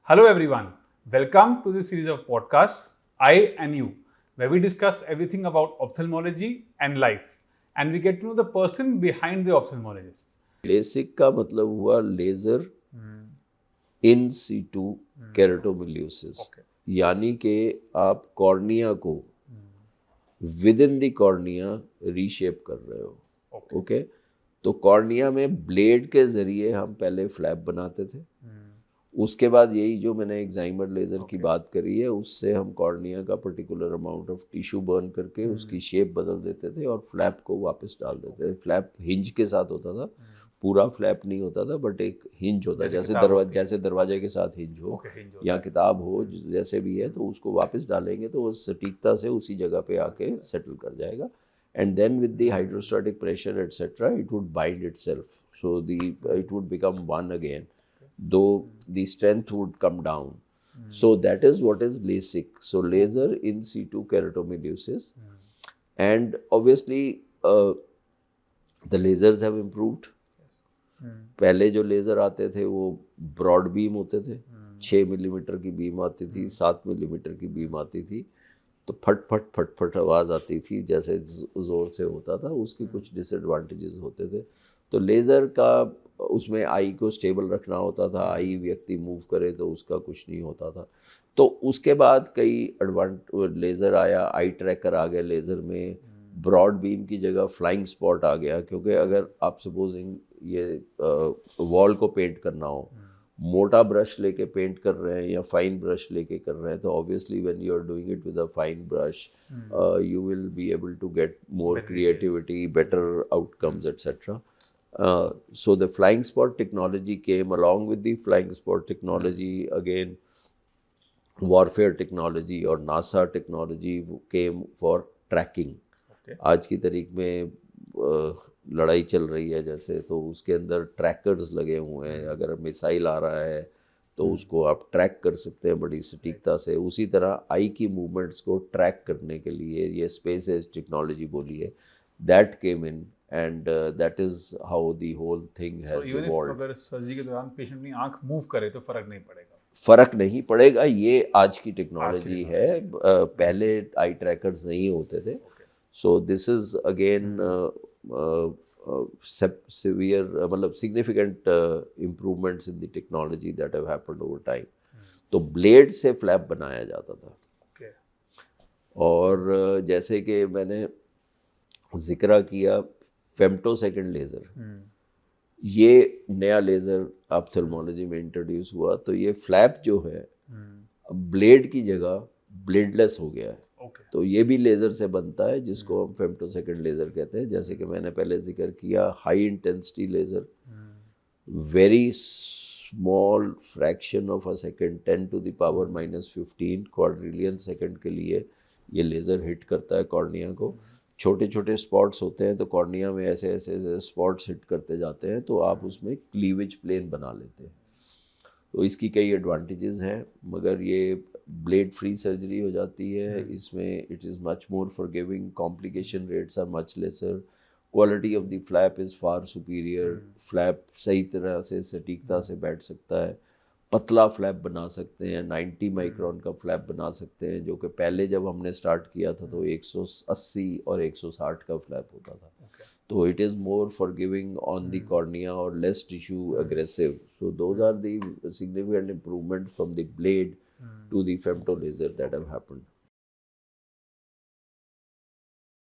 Hello everyone, welcome to this series of podcasts, I and You, where we discuss everything about ophthalmology and life, and we get to know the person behind the ophthalmologist. LASIK का मतलब हुआ laser in situ केराटोमिलियोसिस, यानी कि आप cornea को with in the cornea reshape कर रहे हो। ओके, तो कॉर्निया में ब्लेड के जरिए हम पहले फ्लैप बनाते थे। उसके बाद यही जो मैंने एक्साइमर लेज़र की बात करी है, उससे हम कॉर्निया का particular amount of tissue burn करके उसकी शेप बदल देते थे और फ्लैप को वापस डाल देते थे। फ्लैप हिंज के साथ होता था, पूरा फ्लैप नहीं होता था, बट एक हिंज होता, जैसे दरवाजे के साथ हिंज हो या किताब हो, जैसे भी है, तो उसको वापस डालेंगे तो वो सटीकता से उसी जगह पे आके सेटल कर जाएगा। And then with the hydrostatic pressure etc., it would bind itself, so it would become one again, though the strength would come down. So that is what is LASIK. So laser in situ keratomelusis, and obviously the lasers have improved. पहले जो laser आते थे वो broad beam होते थे, 6 millimetre की beam आती थी, 7 मिलीमीटर की बीम आती थी, तो फट फट फट फट आवाज़ आती थी, जैसे ज़ोर से होता था। उसके कुछ डिसएडवांटेजेस होते थे। तो लेज़र का उसमें आई को स्टेबल रखना होता था, आई व्यक्ति मूव करे तो उसका कुछ नहीं होता था। तो उसके बाद कई लेज़र आया, आई ट्रैकर आ गया लेज़र में, ब्रॉड बीम की जगह फ्लाइंग स्पॉट आ गया, क्योंकि अगर आप सपोजिंग ये वॉल को पेंट करना हो, मोटा ब्रश लेके पेंट कर रहे हैं या फाइन ब्रश लेके कर रहे हैं, तो obviously when you are doing it with a fine brush you will be able to get more creativity, better outcomes etc. So the flying spot technology came. Along with the flying spot technology, again warfare technology और NASA technology came for tracking. आज की तारीख में लड़ाई चल रही है जैसे, तो उसके अंदर ट्रैकर्स लगे हुए हैं। अगर मिसाइल आ रहा है तो उसको आप ट्रैक कर सकते हैं बड़ी सटीकता से। उसी तरह आई की मूवमेंट्स को ट्रैक करने के लिए ये स्पेस एज टेक्नोलॉजी बोली है, that came in, and that is how the whole thing has evolved. अगर सर्जरी के दौरान पेशेंट अपनी आंख मूव करे तो फर्क नहीं पड़ेगा? फर्क नहीं पड़ेगा, ये आज की टेक्नोलॉजी है। पहले आई ट्रैकर्स नहीं होते थे। So this is again severe मतलब significant improvements in the technology that have happened over time. तो ब्लेड से फ्लैप बनाया जाता था। और जैसे कि मैंने जिक्र किया फेम्टोसेकंड लेज़र, ये नया लेज़र ऑप्थेल्मोलॉजी में इंट्रोड्यूस हुआ। तो ये फ्लैप जो है ब्लेड की जगह ब्लेडलेस हो गया है। तो ये भी लेज़र से बनता है, जिसको हम फेम्टोसेकंड लेज़र कहते हैं। जैसे कि मैंने पहले जिक्र किया, high intensity laser, very small fraction of a second, 10 to the power -15 quadrillion second के लिए ये लेज़र हिट करता है कॉर्निया को। छोटे छोटे स्पॉट्स होते हैं, तो कॉर्निया में ऐसे ऐसे स्पॉट्स हिट करते जाते हैं, तो आप उसमें क्लीवेज प्लेन बना लेते हैं। तो इसकी कई एडवांटेजेस हैं, मगर ये ब्लेड फ्री सर्जरी हो जाती है। इसमें it is much more forgiving, complication rates are much lesser, quality of the flap is far superior. Flap सही तरह से सटीकता से बैठ सकता है, पतला फ्लैप बना सकते हैं, 90 माइक्रोन का फ्लैप बना सकते हैं, जो कि पहले जब हमने स्टार्ट किया था तो 180 और 160 का फ्लैप होता था। तो it is more forgiving on the cornea or less tissue aggressive. So those are the significant improvements from the blade to the femto laser that have happened.